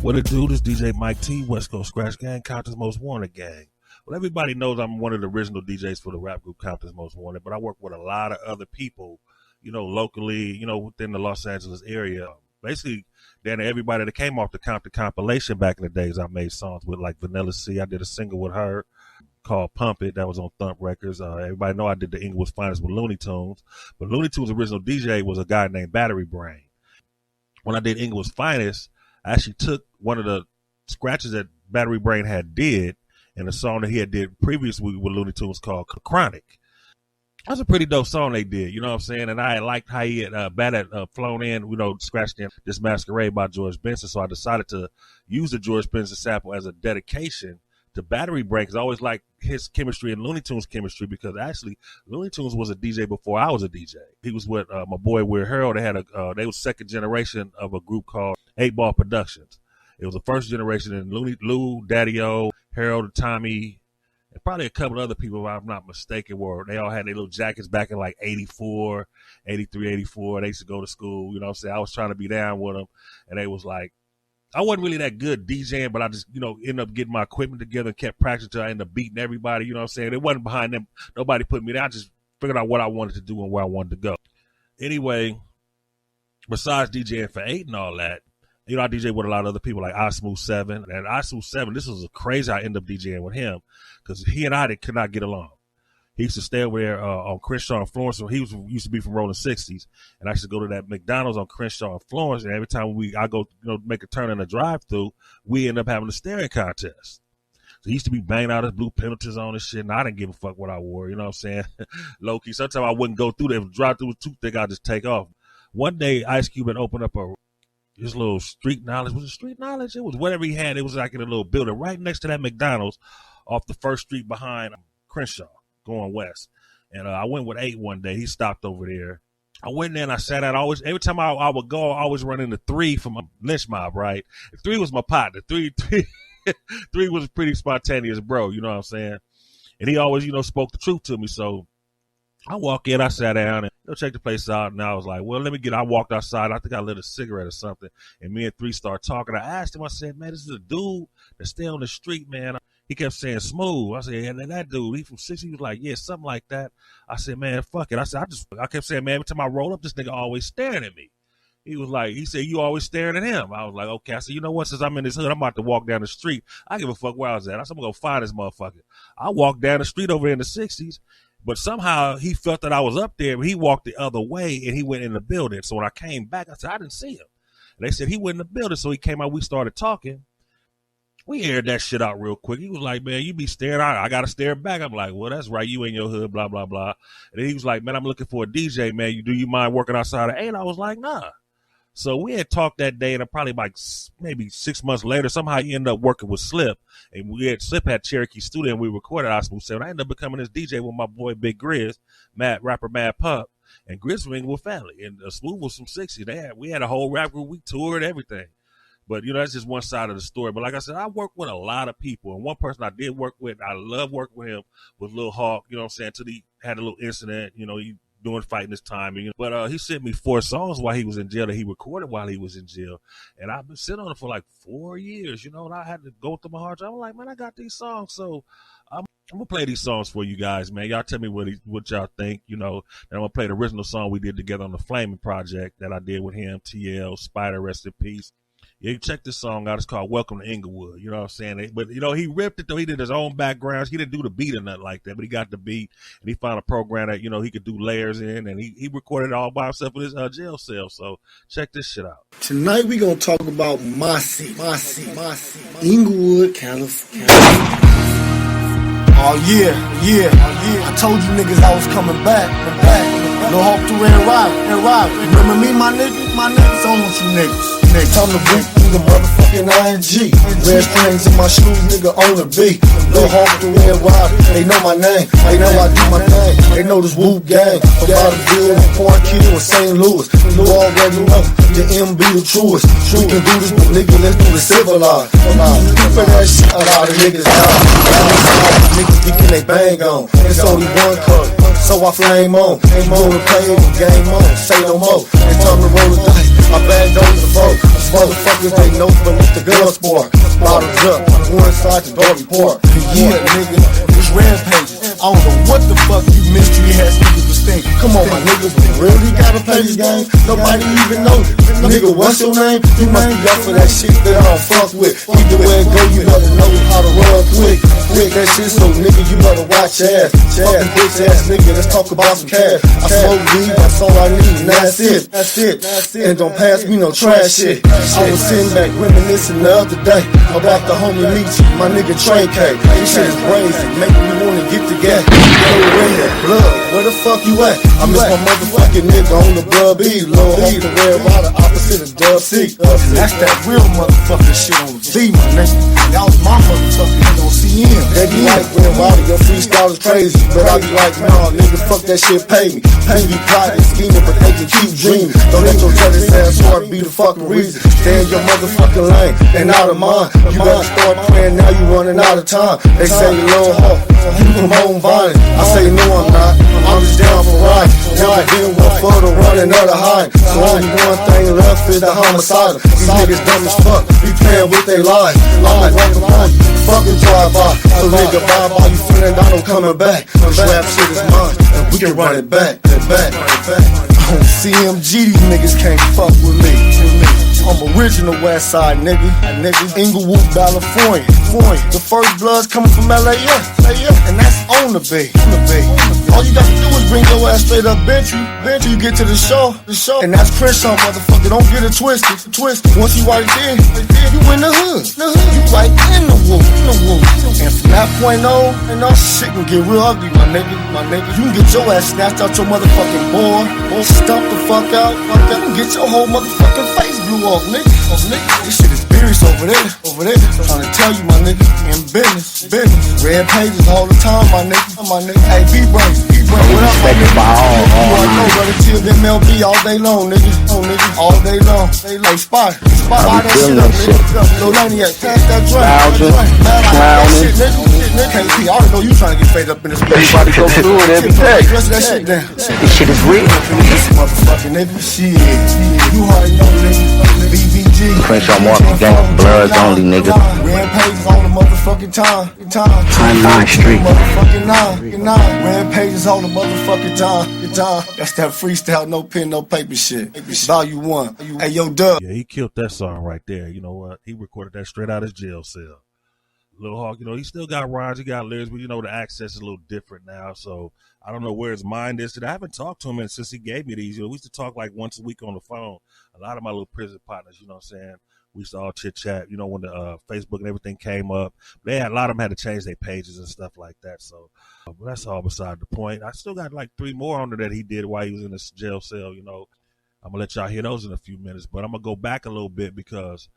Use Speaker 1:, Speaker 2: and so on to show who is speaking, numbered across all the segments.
Speaker 1: What it do? This DJ Mike T, West Coast Skratch Gang, Compton's Most Wanted Gang. Well, everybody knows I'm one of the original DJs for the rap group Compton's Most Wanted, but I work with a lot of other people, locally, within the Los Angeles area. Basically, then everybody that came off the Compton compilation back in the days, I made songs with, like Vanilla C. I did a single with her called Pump It. That was on Thump Records. Everybody know I did the Inglewood's Finest with Looney Tunes, but Looney Tunes' original DJ was a guy named Battery Brain. When I did Inglewood's Finest, I actually took one of the scratches that Battery Brain had did and a song that he had did previously with Looney Tunes called Chronic. That's a pretty dope song they did, you know what I'm saying? And I liked how he had flown in, scratched in This Masquerade by George Benson. So I decided to use the George Benson sample as a dedication to Battery Brain, because I always liked his chemistry and Looney Tunes chemistry, because actually Looney Tunes was a DJ before I was a DJ. He was with my boy Weird Harold. They was second generation of a group called 8 Ball Productions. It was the first generation, and Lou, Daddy-O, Harold, Tommy, and probably a couple of other people, if I'm not mistaken, they all had their little jackets back in like 84, 83, 84. They used to go to school, you know what I'm saying? I was trying to be down with them, and they was like, I wasn't really that good DJing, but I just, ended up getting my equipment together and kept practicing until I ended up beating everybody, you know what I'm saying? It wasn't behind them. Nobody put me there. I just figured out what I wanted to do and where I wanted to go. Anyway, besides DJing for 8 and all that, I DJ with a lot of other people like I-Smooth7. And I-Smooth7, this was crazy I ended up DJing with him, because he and I could not get along. He used to stay over there on Crenshaw and Florence. So he used to be from Rolling 60s. And I used to go to that McDonald's on Crenshaw and Florence. And every time I go, make a turn in a drive-thru, we end up having a staring contest. So he used to be banging out his blue penalties on and shit. And I didn't give a fuck what I wore. You know what I'm saying? Low-key. Sometimes I wouldn't go through there. If the drive-thru was too thick, I'd just take off. One day, Ice Cube had opened up his little street knowledge. Was it street knowledge? It was whatever he had. It was like in a little building right next to that McDonald's off the first street behind Crenshaw, going west. And I went with 8 one day. He stopped over there. I went there and I sat out. Every time I would go, I always run into 3 from a lynch mob, right? 3 was my partner. 3 was a pretty spontaneous bro, you know what I'm saying? And he always, spoke the truth to me. So I walk in, I sat down and check the place out. And I was like, well, I walked outside. I think I lit a cigarette or something. And me and 3 started talking. I asked him, I said, man, this is a dude that stay on the street, man. He kept saying Smooth. I said, and that dude, he from 60. He was like, yeah, something like that. I said, man, fuck it. I said, I kept saying, man, every time I roll up, this nigga always staring at me. He said, you always staring at him. I was like, okay. I said, you know what? Since I'm in this hood, I'm about to walk down the street. I give a fuck where I was at. I said, I'm going to go find this motherfucker. I walked down the street over in the 60s, but somehow he felt that I was up there, but he walked the other way and he went in the building. So when I came back, I said, I didn't see him. And they said he went in the building. So he came out, we started talking. We aired that shit out real quick. He was like, man, you be staring. I got to stare back. I'm like, well, that's right. You in your hood, blah, blah, blah. And then he was like, man, I'm looking for a DJ, man. Do you mind working outside at 8? I was like, nah. So we had talked that day, and probably like maybe 6 months later, somehow he ended up working with Slip. And Slip had Cherokee Studio, and we recorded I-Smooth7. I ended up becoming this DJ with my boy Big Grizz, rapper Mad Pup, and Grizz from Inglewood family. And Smooth was from 60. We had a whole rap group. We toured everything. But, that's just one side of the story. But like I said, I work with a lot of people. And one person I did work with, I love working with him, was Lil Hawk, you know what I'm saying, until he had a little incident, he doing fighting his timing. But he sent me 4 songs while he was in jail that he recorded while he was in jail. And I've been sitting on it for like 4 years, and I had to go through my hard drive. I'm like, man, I got these songs. So I'm going to play these songs for you guys, man. Y'all tell me what y'all think, And I'm going to play the original song we did together on the Flaming Project that I did with him, TL, Spider, rest in peace. Yeah, you check this song out. It's called Welcome to Inglewood. You know what I'm saying? But, he ripped it, though. He did his own backgrounds. He didn't do the beat or nothing like that, but he got the beat, and he found a program that, he could do layers in, and he recorded it all by himself in his jail cell. So check this shit out.
Speaker 2: Tonight we going to talk about my city, Inglewood, California. Oh, yeah. I told you niggas I was coming back. Lil Hawk through and ride. Remember me, my niggas? On with you niggas. Time to break through the motherfucking ING. Red strings in my shoes, nigga, on the beat. Lil Hawk through and ride. They know my name. They know I do my thing. They know this Whoop gang. From Bonneville and Point Q and St. Louis. You already know the MB the truest. We can do this, but nigga, let's do it civilized. For that shit, a lot of niggas die. Niggas geeking they bang on. It's only one cup, so I flame on. Ain't more to play, game on. Say no more. It's time to roll the dice. I bagged over the boat. Motherfucker niggas, they know, but it's the gun sport. Bottles up, one side to Darby Park. Yeah, nigga, it's rampage. I don't know what the fuck you mystery ass niggas was thinking. Come on, my niggas, we really gotta play this game. Nobody even know. Nigga, what's your name? You must be up for that shit that I don't fuck with. Either way it go, you better know how to run quick. Quick that shit, so nigga, you better watch your ass. Fucking bitch ass nigga, let's talk about some cash. I smoke weed, that's all I need, and that's it. That's it. And don't pass me no trash shit. I was sitting back reminiscing the other day about the homie Meech, my nigga Trey K. This shit is crazy, make me wanna get together. Blood, where the fuck you at? I miss my motherfucking nigga on the Blood B. Lil Hawk, the Red Rider, opposite of Dub C. That's that real motherfucking shit on the B, my nigga. That was my motherfucking nigga on CM. They be like, Red Rider, your freestyle is crazy. But I be like, nah, nigga, fuck that shit, pay me. Pay me plotting, scheming, but they can keep dreaming. Don't let your jealous ass heart be the fucking reason. Stay in your motherfucking lane and out of mine. You better start praying, now you running out of time. They say Lil Hawk, you promoting violence. I say no, I'm not. I'm just down for right. Never been one for the run, another hide. So only one thing left is the homicide. These niggas dumb as fuck, be playing with their lives. I'm like, welcome home, fucking drive-by. So nigga, bye-bye, you feeling that I'm coming back. This rap shit is mine, and we can run it back. On CMG, these niggas can't fuck with me. I'm original West Side nigga. Inglewood, California. The first blood's coming from LA, and that's on the bay. All you gotta do is bring your ass straight up, bitch. You get to the show, and that's Crenshaw, motherfucker. Don't get it twisted. Once you right there, you in the hood. You right in the wood. And from that point on, shit can get real ugly, my nigga. You can get your ass snatched out your motherfucking board, stump the fuck out. You can get your whole motherfucking face blew off, nigga. This shit is serious over there. Trying to tell you, my nigga, in business. Red pages all the time, my nigga. Hey, B-Brains, what up, my nigga? I know, brother, till MLB all day long, nigga. All day long. Hey, Spot that shit up, nigga. Lil Laniac, pass that drink. That shit, nigga. KP, I already know you trying to get fed up in this bitch.
Speaker 3: Everybody go through it every day.
Speaker 2: That shit down.
Speaker 3: This shit is real.
Speaker 2: This motherfucking nigga, shit. You already know, nigga. BBG.
Speaker 3: Crenshaw Market Gang, Bloods only, nigga.
Speaker 2: Rampages on the motherfucking time.
Speaker 3: 9 Street.
Speaker 2: Motherfucking 9. Rampages on the motherfucking time. That's that freestyle, no pen, no paper shit. Value 1. Hey, yo, Dub.
Speaker 1: Yeah, he killed that song right there. You know what? He recorded that straight out his jail cell. Lil Hawk, you know, he still got rhymes, he got lyrics, but you know, the access is a little different now. So I don't know where his mind is today. I haven't talked to him since he gave me these. You know, we used to talk like once a week on the phone. A lot of my little prison partners, you know what I'm saying? We used to all chit chat, you know, when the Facebook and everything came up. A lot of them had to change their pages and stuff like that. So but that's all beside the point. I still got like 3 more on there that he did while he was in this jail cell, you know. I'm going to let y'all hear those in a few minutes, but I'm going to go back a little bit because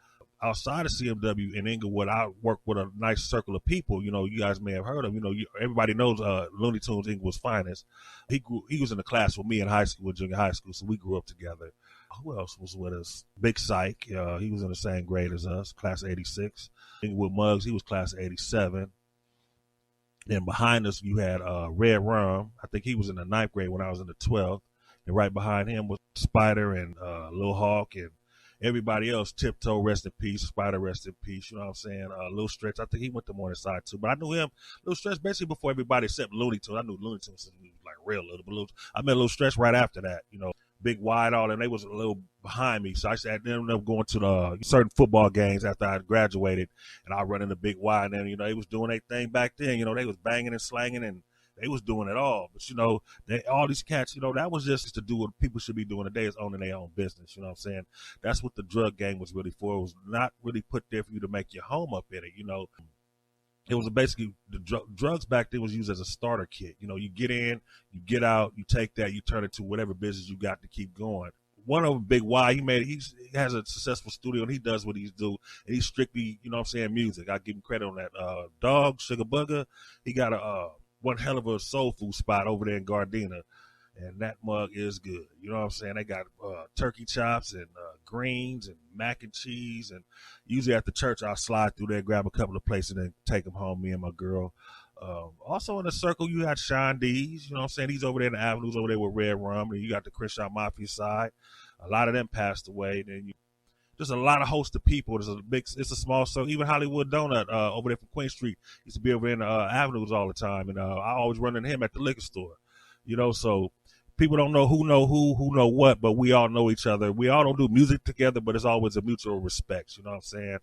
Speaker 1: outside of CMW in Inglewood, I work with a nice circle of people. You know, you guys may have heard of. You know, everybody knows Looney Tunes, Inglewood's finest. He was in the class with me in high school, junior high school, so we grew up together. Who else was with us? Big Psych. He was in the same grade as us, class of 86. Inglewood Muggs, he was class of 87. Then behind us, you had Red Rum. I think he was in the 9th grade when I was in the 12th. And right behind him was Spider and Lil Hawk and everybody else. Tiptoe, rest in peace. Spider, rest in peace. You know what I'm saying? Lil Stretch, I think he went to Morningside too. But I knew him, Lil Stretch, basically before everybody except Looney Tunes. I knew Looney Tunes since he was like real little. But I met Lil Stretch right after that. You know, Big Wide, all them. They was a little behind me. So I said, I ended up going to the certain football games after I graduated. And I run into Big Wide. And, you know, they was doing their thing back then. You know, they was banging and slanging and they was doing it all. But, you know, all these cats, you know, that was just to do what people should be doing today is owning their own business. You know what I'm saying? That's what the drug game was really for. It was not really put there for you to make your home up in it. You know, it was basically the drugs back then was used as a starter kit. You know, you get in, you get out, you take that, you turn it to whatever business you got to keep going. One of them, Big Y, he has a successful studio and he does what he's do. And he's strictly, you know what I'm saying, music. I give him credit on that. Dog, Sugar Bugger, he got one hell of a soul food spot over there in Gardena, and that mug is good. You know what I'm saying? They got turkey chops and greens and mac and cheese, and usually at the church I'll slide through there, grab a couple of plates, and then take them home, me and my girl. Also in the circle, you got Sean D's, you know what I'm saying? He's over there in the avenues over there with Red Rum, and you got the Crenshaw Mafia side. A lot of them passed away. Then just a lot of host of people. It's a small circle. Even Hollywood Donut over there from Queen Street used to be over in the avenues all the time, and I always run into him at the liquor store. So people don't know who know what, but we all know each other. We all don't do music together, but it's always a mutual respect. You know what I'm saying?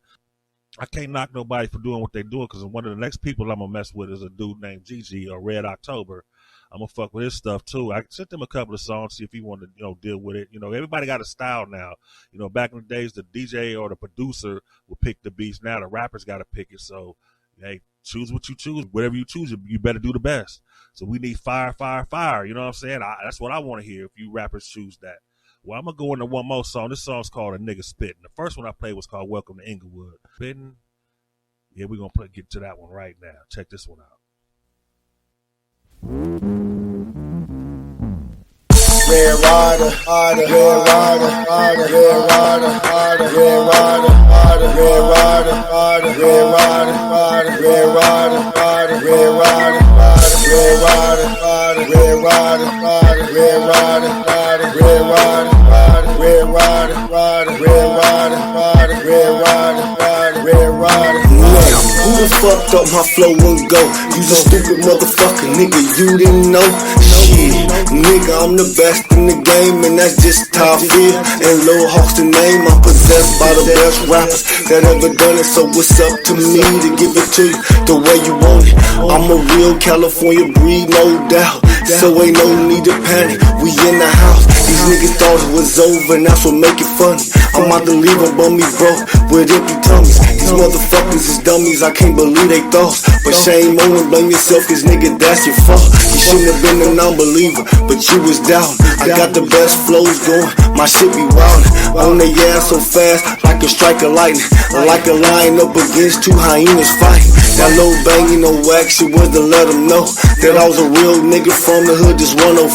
Speaker 1: I can't knock nobody for doing what they're doing, because one of the next people I'm gonna mess with is a dude named Gigi or Red October. I'm gonna fuck with his stuff too. I sent him a couple of songs, see if he wanted to, deal with it. Everybody got a style now. Back in the days, the DJ or the producer would pick the beats. Now the rappers got to pick it. So, hey, choose what you choose. Whatever you choose, you better do the best. So we need fire, fire, fire. You know what I'm saying? That's what I want to hear if you rappers choose that. Well, I'm going to go into one more song. This song's called A Nigga Spittin'. The first one I played was called Welcome to Inglewood. Spittin'. Yeah, we're going to get to that one right now. Check this one out.
Speaker 2: Red rider, red rider, red rider, red rider, red rider, red rider, red rider, red rider, red rider, red rider, red rider, red rider, red rider, red rider, red rider, red rider. Who the fuck thought my flow wouldn't go? You a stupid motherfucker, nigga, you didn't know. Shit, nigga, I'm the best in the game, and that's just how I feel. And Lil Hawk's the name, I'm possessed by the best rappers that ever done it. So what's up to me to give it to you the way you want it? I'm a real California breed, no doubt. So ain't no need to panic, we in the house. These niggas thought it was over, and that's what make it funny. I'm out to leave them bummy broke with empty tummies. These motherfuckers is dummies, I can't believe they thoughts. But shame on them, blame yourself, cause nigga, that's your fault. You shouldn't have been a non-believer, but you was down. I got the best flows going, my shit be wildin'. On the ass so fast, like a strike of lightning. Like a lion up against two hyenas fighting. That low banging, no action was to let them know that I was a real nigga from the hood, just 104.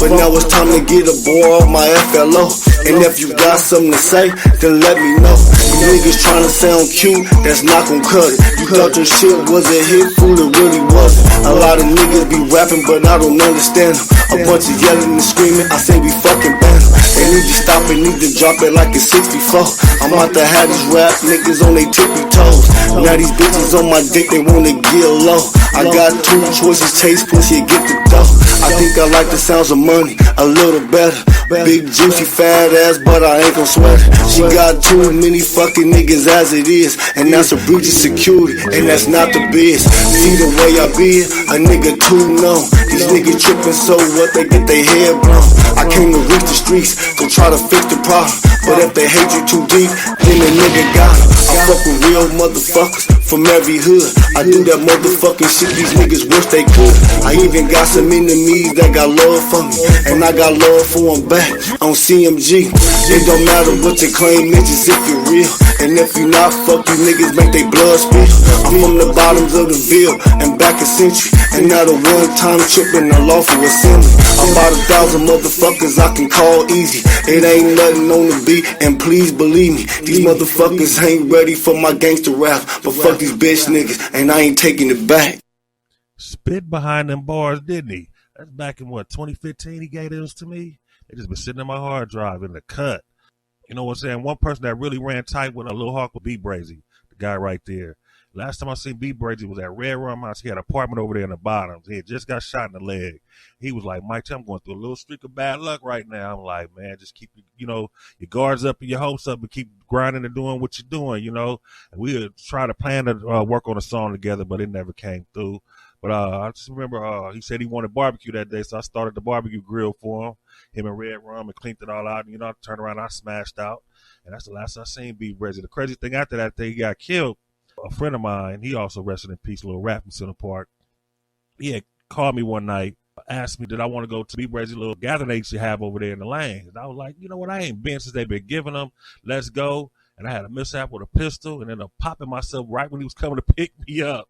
Speaker 2: But now it's time to get a bore off my FLO. And if you got something to say, then let me know. You niggas tryna sound cute, that's not gon' cut it. You thought your shit was a hit, fool, it really wasn't. A lot of niggas be rapping, but I don't understand them. A bunch of yelling and screaming, I say we fucking ban them. They need to stop it, need to drop it like it's 64. I'm out to have these rap niggas on they tippy toes. Now these bitches on my dick, they wanna get low. I got two choices, taste pussy or get the dough. I think I like the sounds of money a little better. Big juicy fat ass, but I ain't gon' sweat it. She got too many fucking niggas as it is, and that's a breach of security, and that's not the biz. See the way I be, a nigga too known. These niggas trippin', so what, they get their head blown. I came to reach the streets, go try to fix the problem. But if they hate you too deep, then the nigga got it. I fuck with real motherfuckers from every hood. I do that motherfucking shit these niggas wish they could. I even got some enemies that got love for me, and I got love for them back on CMG. It don't matter what your claim is, just if you're real. And if you not, fuck you niggas, make they blood spill. I'm from the bottoms of the Ville and back a century, and not a one-time trip in the lawful assembly. About 1,000 motherfuckers I can call easy. It ain't nothing on the beat, and please believe me, these motherfuckers ain't ready for my gangster rap. But fuck these bitch niggas, and I ain't taking it back.
Speaker 1: Spit behind them bars, didn't he? That's back in 2015 he gave those to me. They just been sitting in my hard drive in the cut. You know what I'm saying? One person that really ran tight with a Lil Hawk was B Brazy, the guy right there. Last time I seen B Brazy was at Red Rum House. He had an apartment over there in the bottoms. He had just got shot in the leg. He was like, Mike, I'm going through a little streak of bad luck right now. I'm like, man, just keep, your guards up and your hopes up and keep grinding and doing what you're doing, And we would try to plan to work on a song together, but it never came through. But I just remember he said he wanted barbecue that day, so I started the barbecue grill for him and Red Rum, and cleaned it all out. And, I turned around, I smashed out. And that's the last I seen B Brazy. The crazy thing after that day, he got killed. A friend of mine, he also rested in peace, Lil Rap from Center Park. He had called me one night, asked me, did I want to go to B Brazy little gathering they used to have over there in the lanes. And I was like, you know what, I ain't been since they've been giving them. Let's go. And I had a mishap with a pistol, and ended up popping myself right when he was coming to pick me up.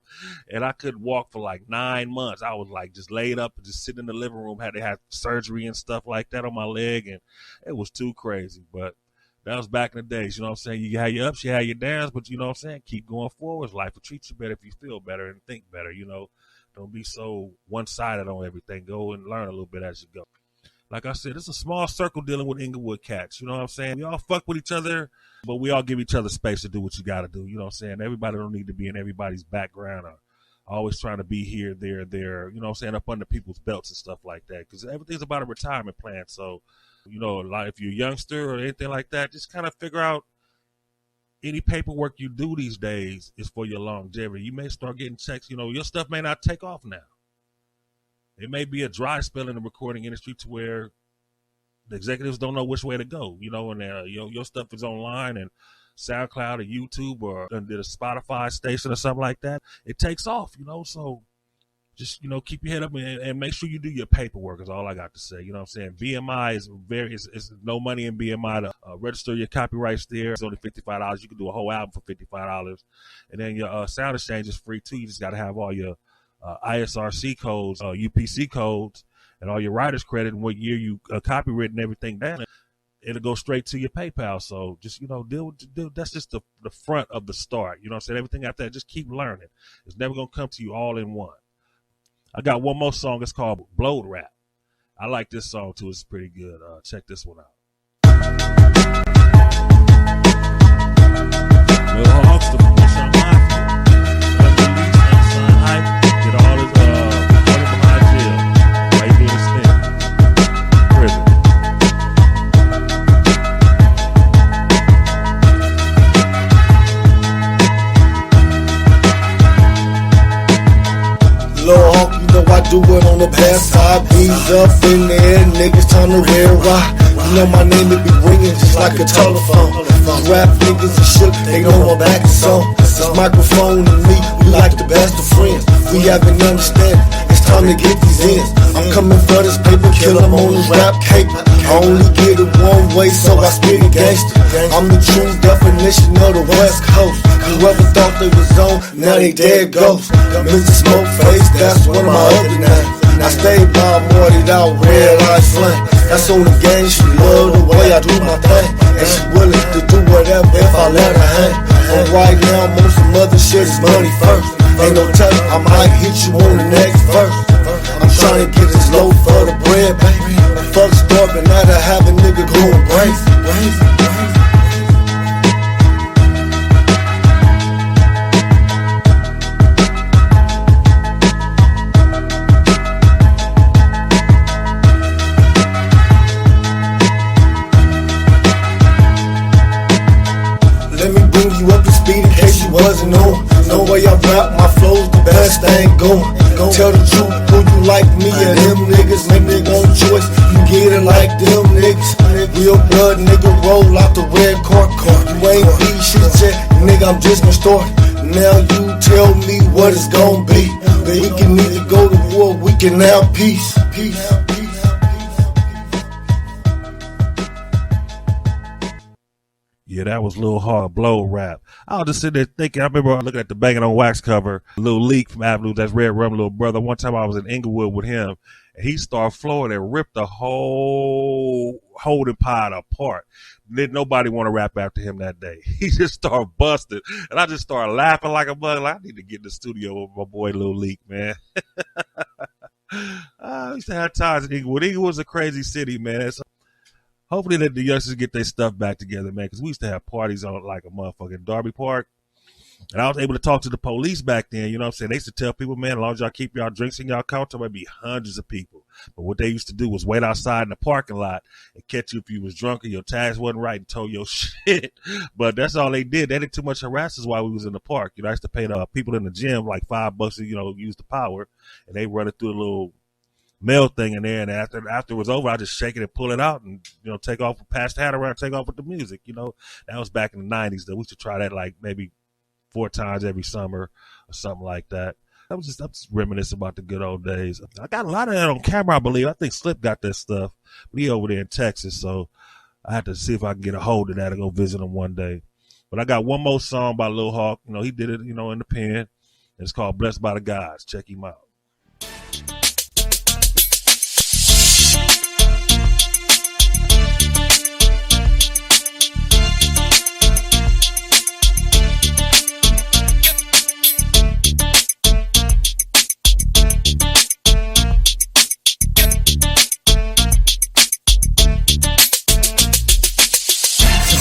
Speaker 1: And I couldn't walk for like 9 months. I was like just laid up and just sitting in the living room. They had surgery and stuff like that on my leg, and it was too crazy. But that was back in the days, you know what I'm saying? You had your ups, you had your downs, but you know what I'm saying? Keep going forward. Life will treat you better if you feel better and think better, Don't be so one-sided on everything. Go and learn a little bit as you go. like I said, it's a small circle dealing with Inglewood cats. You know what I'm saying? We all fuck with each other, but we all give each other space to do what you got to do. You know what I'm saying? Everybody don't need to be in everybody's background or always trying to be here, there, you know what I'm saying, up under people's belts and stuff like that. Because everything's about a retirement plan. So, you know, like if you're a youngster or anything like that, just kind of figure out any paperwork you do these days is for your longevity. You may start getting checks. You know, your stuff may not take off now. It may be a dry spell in the recording industry to where the executives don't know which way to go, you know, and your stuff is online and SoundCloud or YouTube or did a Spotify station or something like that. It takes off, you know, so just, you know, keep your head up and make sure you do your paperwork is all I got to say. You know what I'm saying? BMI is it's no money in BMI to register your copyrights there. It's only $55. You can do a whole album for $55. And then your sound exchange is free too. You just got to have all your ISRC codes, UPC codes, and all your writer's credit and what year you copywritten everything down. It'll go straight to your PayPal. So just, you know, that's just the front of the start. You know what I'm saying? Everything after that, just keep learning. It's never going to come to you all in one. I got one more song. It's called Blowed Rap. I like this song too. It's pretty good. Check this one out. Lil Hawk, the Unreleased, hype. Get all his recording behind jail. Why you doing this thing? Prison.
Speaker 2: Lil Hawk, you know I do it on the past side. Bees up in the air, niggas turn to red rock. You know my name, it be ringing just like a telephone. These rap niggas and shit, they know my back is on. This microphone and me, we like the best of friends. We haven't understand, it's time to get these ends. I'm coming for this paper, kill 'em on this rap cape. I only get it one way, so I spit it gangster. I'm the true definition of the West Coast. Whoever thought they was on, now they dead ghosts. Mr. Smokeface, that's one of my other names. I stay by morted out, red light flame. That's on the game, she love the way I do my thing. And she willing to do whatever if I let her hang. But right now, most of other shit is money first. Ain't no telling, I might hit you on the next verse. I'm trying to get this low for the bread, baby. Fuck starving, now to have a nigga going crazy. Let me bring you up to speed in case you wasn't on. No way I rap, my flow's the best thing going. Tell the truth, who you like me or them niggas? Make me one choice, you get it like them niggas. Real blood nigga roll out the red car. You ain't beat shit yet, nigga, I'm just gonna start. Now you tell me what it's gonna be. We can either go to war, we can have peace.
Speaker 1: Yeah, that was Lil Hawk, Blow Rap. I was just sitting there thinking, I remember looking at the Banging on Wax cover, Lil Leak from Avenue, that's Red Rum, little brother. One time I was in Inglewood with him, and he started flowing and ripped the whole holding pod apart. Didn't nobody want to rap after him that day. He just started busting, and I just started laughing like a bug. Like, I need to get in the studio with my boy Lil Leak, man. I used to have times in Inglewood. Inglewood's a crazy city, man. Hopefully that the youngsters get their stuff back together, man, because we used to have parties on like a motherfucking Darby Park. And I was able to talk to the police back then, you know what I'm saying? They used to tell people, man, as long as y'all keep y'all drinks in y'all car, there might be hundreds of people. But what they used to do was wait outside in the parking lot and catch you if you was drunk or your tags wasn't right and told your shit. But that's all they did. They didn't too much harass us while we was in the park. You know, I used to pay the people in the gym like $5 to, you know, use the power. And they run it through a little mail thing in there, and after it was over, I just shake it and pull it out and, you know, take off, pass the hat around, take off with the music. You know, that was back in the 90s though. We used to try that like maybe 4 times every summer or something like that. I'm just reminiscing about the good old days. I got a lot of that on camera, I believe. I think Slip got that stuff, but he over there in Texas, so I have to see if I can get a hold of that and go visit him one day. But I got one more song by Lil Hawk. You know, he did it, you know, in the pen. It's called Blessed by the Gods. Check him out.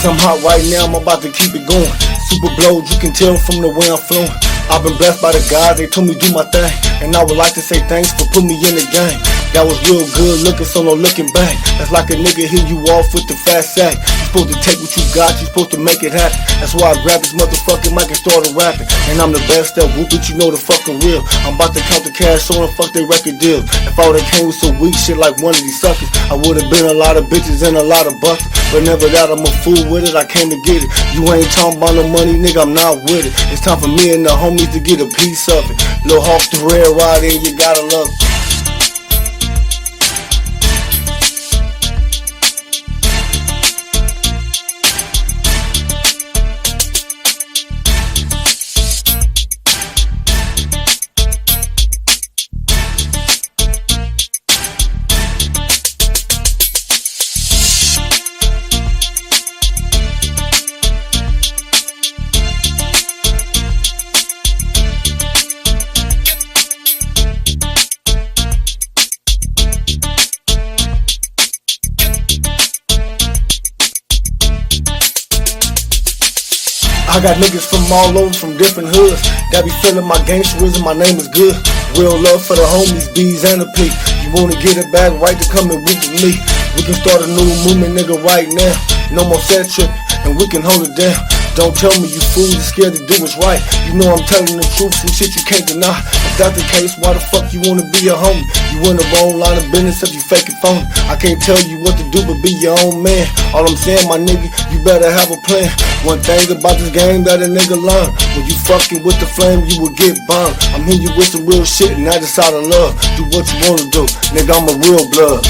Speaker 2: Cause I'm hot right now, I'm about to keep it going. Super blowed, you can tell from the way I'm flowing. I've been blessed by the God, they told me do my thing. And I would like to say thanks for putting me in the game. That was real good looking, so no looking back. That's like a nigga hit you off with the fast sack. You supposed to take what you got, you supposed to make it happen. That's why I grabbed this motherfucking mic and started rapping. And I'm the best at whoop it, you know the fucking real. I'm about to count the cash on and fuck they record deal. If I would've came with some weak shit like one of these suckers, I would've been a lot of bitches and a lot of buckets. But never that, I'm a fool with it, I came to get it. You ain't talking about no money, nigga, I'm not with it. It's time for me and the homies to get a piece of it. Lil Hawk the red ride in, you gotta love it. I got niggas from all over, from different hoods, that be feeling my gangsterism, my name is good. Real love for the homies, B's and the P. You wanna get it back, right to come and whip with me. We can start a new movement, nigga, right now. No more set tripping, and we can hold it down. Don't tell me you fools, you scared to do what's right. You know I'm telling the truth, some shit you can't deny. If that's the case, why the fuck you wanna be a homie? You in the wrong line of business if you fake it phony. I can't tell you what to do, but be your own man. All I'm saying, my nigga, you better have a plan. One thing about this game that a nigga learn: when you fucking with the flame, you will get burned. I'm hitting you with some real shit, and I just out of love. Do what you wanna do, nigga, I'm a real blood.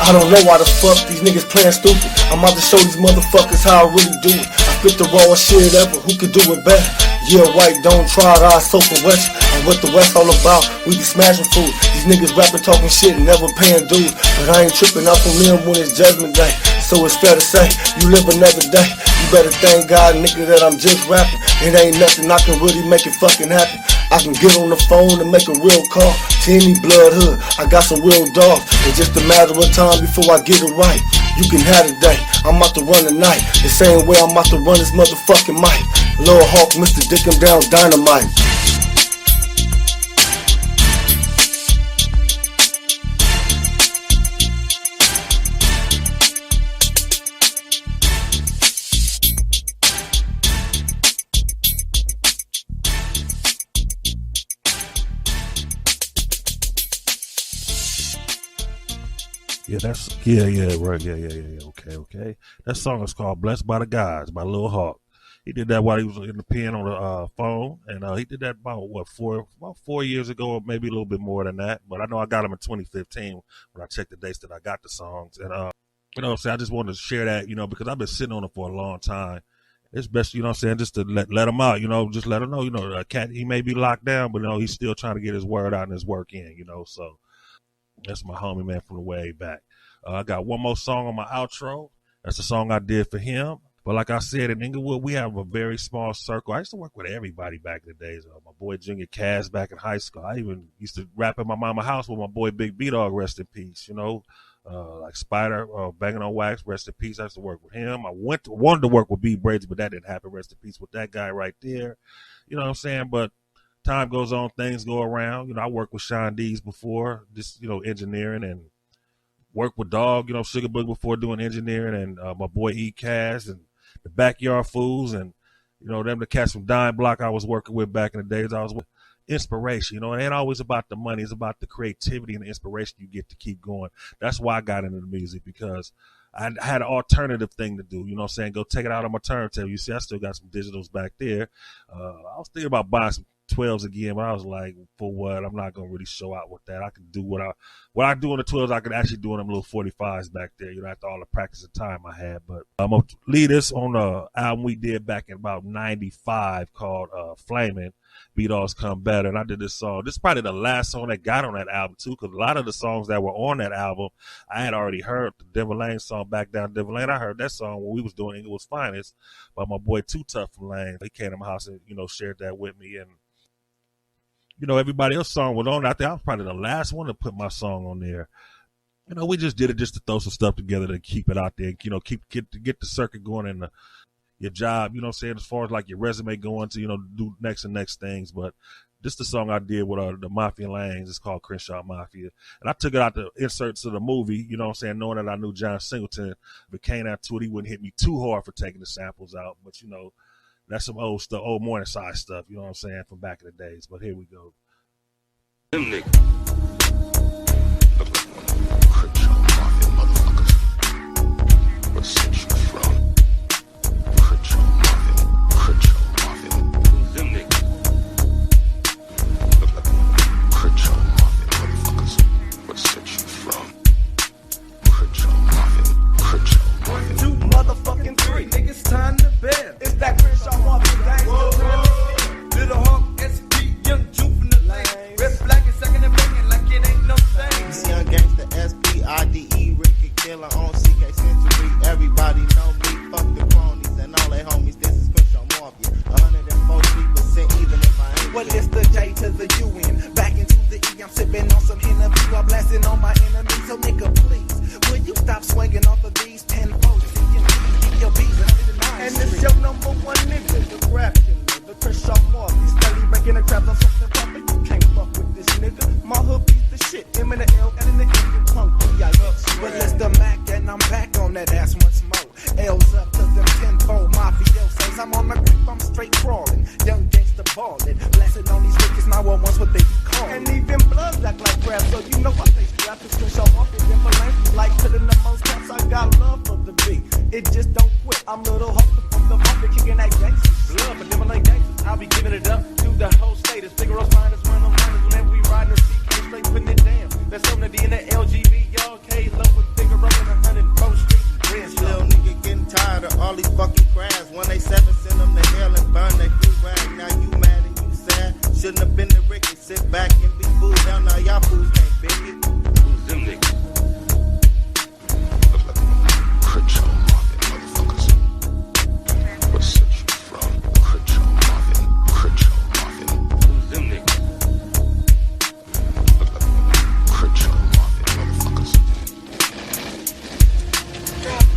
Speaker 2: I don't know why the fuck these niggas playing stupid. I'm about to show these motherfuckers how I really do it. I spit the rawest shit ever, who could do it better? Yeah, right, don't try it, I soak and wet you. And what the West all about, we be smashing food. These niggas rapping, talking shit, and never paying dues. But I ain't tripping out from them when it's judgment day. So it's fair to say, you live another day. You better thank God, nigga, that I'm just rapping. It ain't nothing I can really make it fucking happen. I can get on the phone and make a real call to any blood hood. I got some real dogs. It's just a matter of time before I get it right. You can have the day, I'm about to run the night. The same way I'm about to run this motherfucking mic. Lil Hawk, Mr. Dick 'em down dynamite.
Speaker 1: Yeah, right. Okay. That song is called "Blessed by the Gods" by Lil Hawk. He did that while he was in the pen on the phone, and he did that about 4 years ago, or maybe a little bit more than that. But I know I got him in 2015 when I checked the dates that I got the songs, and you know what I'm saying, I just wanted to share that, you know, because I've been sitting on it for a long time. It's best, you know what I'm saying, just to let him out, you know, just let him know, you know, cat, he may be locked down, but you know, he's still trying to get his word out and his work in, you know. So that's my homie, man, from the way back. I got one more song on my outro. That's the song I did for him. But like I said, in Inglewood, we have a very small circle. I used to work with everybody back in the days. My boy Junior Cass back in high school. I even used to rap at my mama's house with my boy Big B-Dog, rest in peace, you know. Like Spider, Banging on Wax, rest in peace. I used to work with him. I wanted to work with B Brady, but that didn't happen. Rest in peace with that guy right there. You know what I'm saying? But time goes on, things go around. You know, I worked with Sean D's before, just, you know, engineering, and worked with Dog, you know, Sugar Book before doing engineering, and my boy E Cass and the Backyard Fools, and, you know, them the cats from Dime Block I was working with back in the days. I was with inspiration, you know, it ain't always about the money. It's about the creativity and the inspiration you get to keep going. That's why I got into the music, because I had an alternative thing to do, you know what I'm saying? Go take it out on my turntable. You see, I still got some digitals back there. I was thinking about buying some 12s again, but I was like, for what? I'm not gonna really show out with that. I can do what I do on the 12s. I could actually do on them little 45s back there. After all the practice and time I had. But I'm gonna lead this on a album we did back in about '95 called "Flamin'." Beat Alls Come Better, and I did this song. This is probably the last song that got on that album too, because a lot of the songs that were on that album I had already heard. The Denver Lane song, Back Down Denver Lane, I heard that song when we was doing Inglewood's Finest by my boy Too Tough from Lane. He came to my house and shared that with me, and everybody else's song was on. I think I was probably the last one to put my song on there. We just did it just to throw some stuff together to keep it out there, get the circuit going and your job, as far as like your resume going to, do next and next things. But this is the song I did with the Mafia Lanes. It's called Crenshaw Mafia. And I took it out the inserts of the movie, knowing that I knew John Singleton. If it came out to it, he wouldn't hit me too hard for taking the samples out. But, that's some old stuff, old Morningside stuff, from back in the days. But here we go.
Speaker 4: Them niggas look like one of them Crenshaw Mafia motherfuckers. Where sent you from? Crenshaw Mafia. Them niggas look like one of them Crenshaw Mafia motherfuckers. Where sent you from? Crenshaw Mafia.
Speaker 5: 1, 2, motherfucking 3, niggas time to bed. It's that Crenshaw Mafia gang. Lil Hawk, SP, young Juke from the lane. Red, black, and second and banging like it ain't no thing.
Speaker 6: Young gangsta, SP, IDE, Ricky Killer on CK Century. Everybody know me, fuck the cronies and all they homies. This is Crenshaw Mafia. 143% even if I ain't.
Speaker 5: Well, it's the J to the UN. Back into the E, I'm sipping on some interview. I'm blasting on my enemies. So nigga, please, will you stop swinging off of these 10 volts? Your beats and it's your number one nigga, the rap killer, the Crenshaw Mafia. Steady breaking the traps on something proper. You can't fuck with this nigga. My hood beats the shit. M and the L and in the N, you punk. I love you. Well, it's the Mac and I'm back on that ass once more. L's up to them tenfold mafiosos. I'm on the creep, I'm straight crawling. Young gangsta ballin'. Blasting on these niggas, 911's what they be calling. And even blood act like crap, so you know I stay strapped. It's Crenshaw Mafia, then Valence. Like putting the most caps, I got love for the beat. It just don't quit. I'm Lil Hawk from the mafia, kicking that gangsta. Blood, but never like gangsters. I'll be giving it up to the whole state. It's Figaro's finest, one of them runners. Whenever we ride the CK, straight putting it down. That's something to be in the LGB, y'all. K, love with Figaro and 104th Street.
Speaker 6: This little nigga getting tired of all these fucking crabs. 187 send them to hell and burn that blue rag. Now you mad and you sad. Shouldn't have been the Ricky. Sit back and be fooled. Hell now y'all fools can't big it.
Speaker 4: Who's them niggas? Look like one of them Crenshaw Mafia motherfuckers. Where sent you from? Crenshaw Mafia. Who's them niggas? Look like one of them Crenshaw Mafia motherfuckers.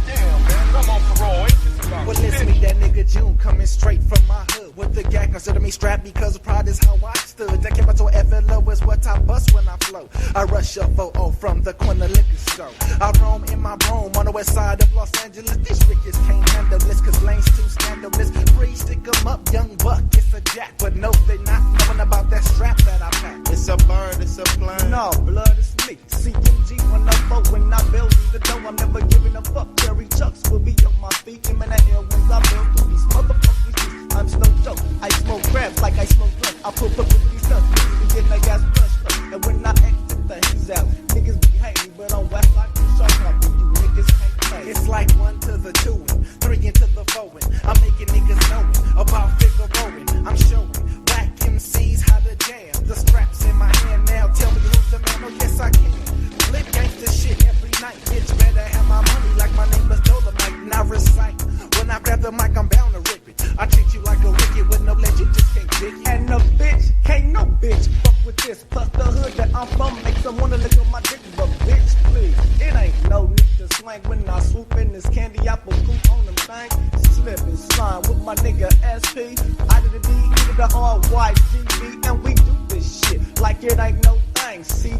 Speaker 5: Damn, man, I'm on parole. Ain't this about well, listen, me, that nigga June coming straight from my hood. With the gang, consider me strapped because pride is how I stood. That came out to FLO is what I bust when I flow. I rush up 4-0 from the corner liquor store. I roam in my room on the west side of Los Angeles. These riches can't handle this cause lane's too scandalous. Free, stick 'em up, young buck, it's a jack. But no, they not knowing about that strap that I pack.
Speaker 6: It's a bird, it's a plane.
Speaker 5: No, blood is me. CMG 104 when I build through the door. I'm never giving a fuck. Cherry Chucks will be on my feet. Him and the hell when I build through these motherfucking streets. I'm no joke. I smoke crabs like I smoke drugs. I put up with these stuff. Niggas be getting their gas flushed up. And when I exit the he's out, niggas be hating. But on West Side, Crenshaw Mafia, you niggas can't play. It's like 1 to the 2 and 3 into the 4 and I'm making niggas knowing about Figaroing. I'm showing whack MCs how to jam. The straps in my hand now. Tell me who's the man. Oh yes I can. Flip gangsta shit every night. Bitch better have my money like my name was Dolomite. And I recite. When I grab the mic, I'm bound to rip it. I treat you like a wicked with no ledge, you just can't dig it. And the bitch, can't no bitch fuck with this. Plus the hood that I'm from makes them wanna lick on my dick. But bitch, please, it ain't no need to slang when I swoop in this candy apple coop on them thing. Slip and slime with my nigga SP. I did the D, to the R, Y, G, B, and we do this shit like it ain't no thing. See